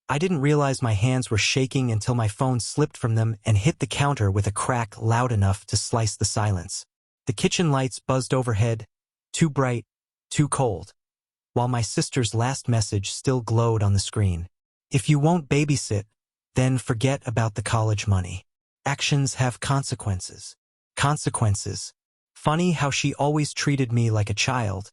I didn't realize my hands were shaking until my phone slipped from them and hit the counter with a crack loud enough to slice the silence. The kitchen lights buzzed overhead, too bright, too cold, while my sister's last message still glowed on the screen. If you won't babysit, then forget about the college money. Actions have consequences. Consequences. Funny how she always treated me like a child,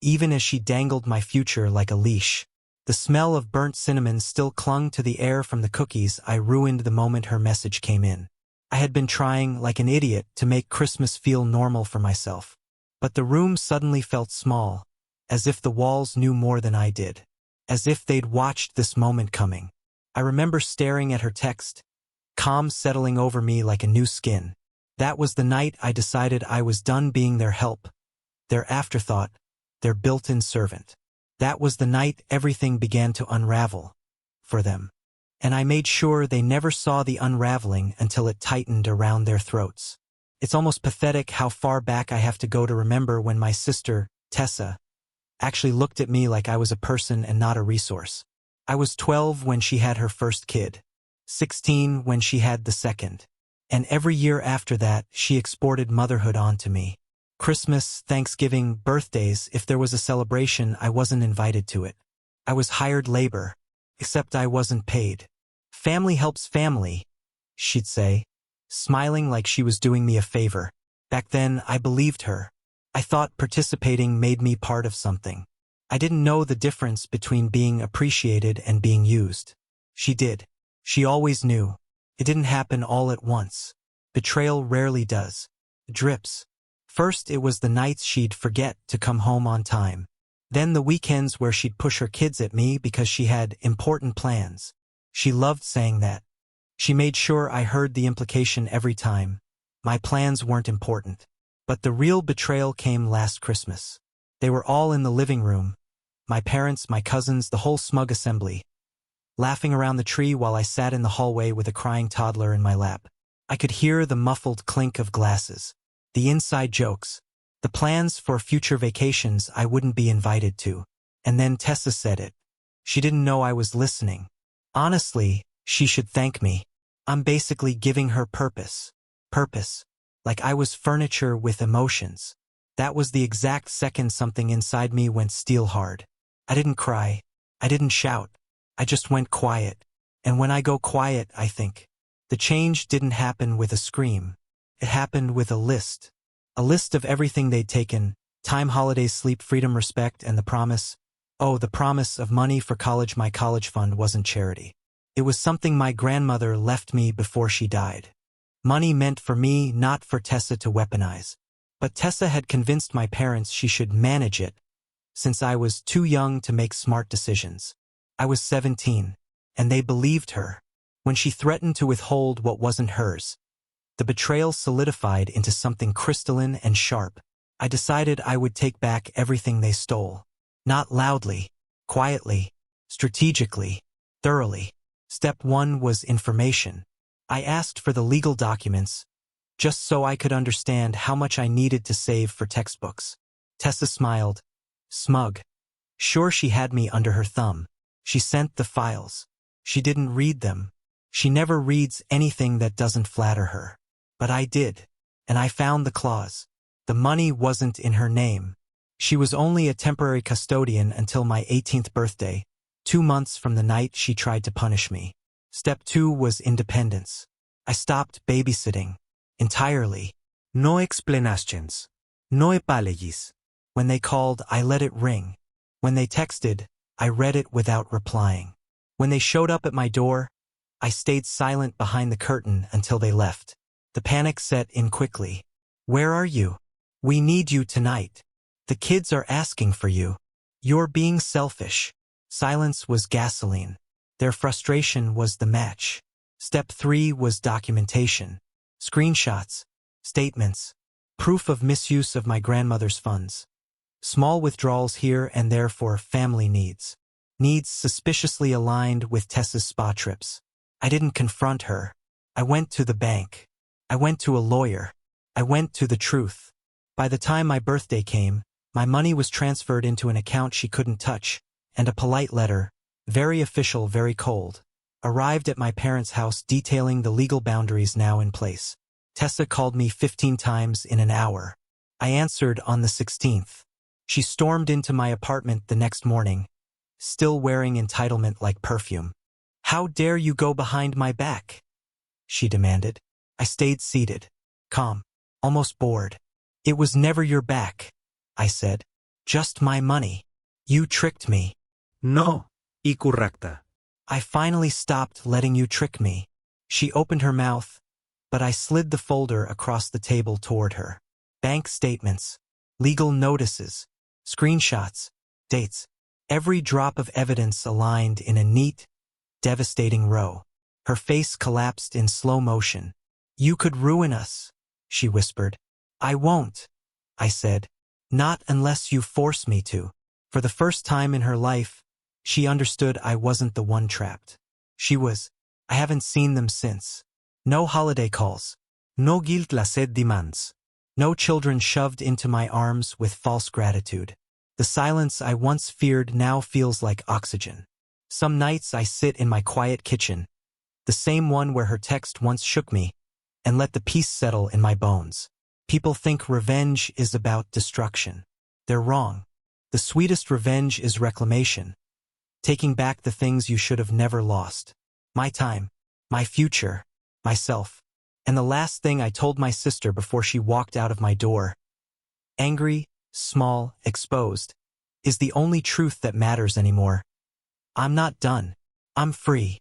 even as she dangled my future like a leash. The smell of burnt cinnamon still clung to the air from the cookies I ruined the moment her message came in. I had been trying, like an idiot, to make Christmas feel normal for myself. But the room suddenly felt small, as if the walls knew more than I did. As if they'd watched this moment coming. I remember staring at her text, calm settling over me like a new skin. That was the night I decided I was done being their help, their afterthought, their built-in servant. That was the night everything began to unravel, for them. And I made sure they never saw the unraveling until it tightened around their throats. It's almost pathetic how far back I have to go to remember when my sister, Tessa, actually looked at me like I was a person and not a resource. I was 12 when she had her first kid, 16 when she had the second. And every year after that, she exported motherhood onto me. Christmas, Thanksgiving, birthdays, if there was a celebration, I wasn't invited to it. I was hired labor, except I wasn't paid. Family helps family, she'd say, smiling like she was doing me a favor. Back then, I believed her. I thought participating made me part of something. I didn't know the difference between being appreciated and being used. She did. She always knew. It didn't happen all at once. Betrayal rarely does. It drips. First, it was the nights she'd forget to come home on time. Then the weekends where she'd push her kids at me because she had important plans. She loved saying that. She made sure I heard the implication every time. My plans weren't important. But the real betrayal came last Christmas. They were all in the living room. My parents, my cousins, the whole smug assembly. Laughing around the tree while I sat in the hallway with a crying toddler in my lap. I could hear the muffled clink of glasses. The inside jokes. The plans for future vacations I wouldn't be invited to. And then Tessa said it. She didn't know I was listening. Honestly, she should thank me. I'm basically giving her purpose. Purpose. Like I was furniture with emotions. That was the exact second something inside me went steel hard. I didn't cry. I didn't shout. I just went quiet. And when I go quiet, I think. The change didn't happen with a scream. It happened with a list. A list of everything they'd taken, time, holidays, sleep, freedom, respect, and the promise. Oh, the promise of money for college. My college fund wasn't charity. It was something my grandmother left me before she died. Money meant for me, not for Tessa to weaponize. But Tessa had convinced my parents she should manage it, since I was too young to make smart decisions. I was 17, and they believed her. When she threatened to withhold what wasn't hers, the betrayal solidified into something crystalline and sharp. I decided I would take back everything they stole. Not loudly, quietly, strategically, thoroughly. Step 1 was information. I asked for the legal documents, just so I could understand how much I needed to save for textbooks. Tessa smiled, smug. Sure, she had me under her thumb. She sent the files. She didn't read them. She never reads anything that doesn't flatter her. But I did, and I found the clause. The money wasn't in her name. She was only a temporary custodian until my 18th birthday, 2 months from the night she tried to punish me. Step 2 was independence. I stopped babysitting. Entirely. No explanations. No apologies. When they called, I let it ring. When they texted, I read it without replying. When they showed up at my door, I stayed silent behind the curtain until they left. The panic set in quickly. Where are you? We need you tonight. The kids are asking for you. You're being selfish. Silence was gasoline. Their frustration was the match. Step 3 was documentation. Screenshots, statements, proof of misuse of my grandmother's funds. Small withdrawals here and there for family needs. Needs suspiciously aligned with Tessa's spa trips. I didn't confront her. I went to the bank. I went to a lawyer. I went to the truth. By the time my birthday came, my money was transferred into an account she couldn't touch, and a polite letter, Very official, very cold. Arrived at my parents' house detailing the legal boundaries now in place. Tessa called me 15 times in an hour. I answered on the 16th. She stormed into my apartment the next morning, still wearing entitlement like perfume. "How dare you go behind my back?" she demanded. I stayed seated, calm, almost bored. "It was never your back," I said. "Just my money. You tricked me." No, y correcte. "I finally stopped letting you trick me." She opened her mouth, but I slid the folder across the table toward her. Bank statements, legal notices, screenshots, dates. Every drop of evidence aligned in a neat, devastating row. Her face collapsed in slow motion. "You could ruin us," she whispered. "I won't," I said. "Not unless you force me to." For the first time in her life, she understood I wasn't the one trapped. She was. I haven't seen them since. No holiday calls. No guilt lasted demands. No children shoved into my arms with false gratitude. The silence I once feared now feels like oxygen. Some nights I sit in my quiet kitchen, the same one where her text once shook me, and let the peace settle in my bones. People think revenge is about destruction. They're wrong. The sweetest revenge is reclamation. Taking back the things you should have never lost. My time, my future, myself. And the last thing I told my sister before she walked out of my door, angry, small, exposed, is the only truth that matters anymore. I'm not done. I'm free.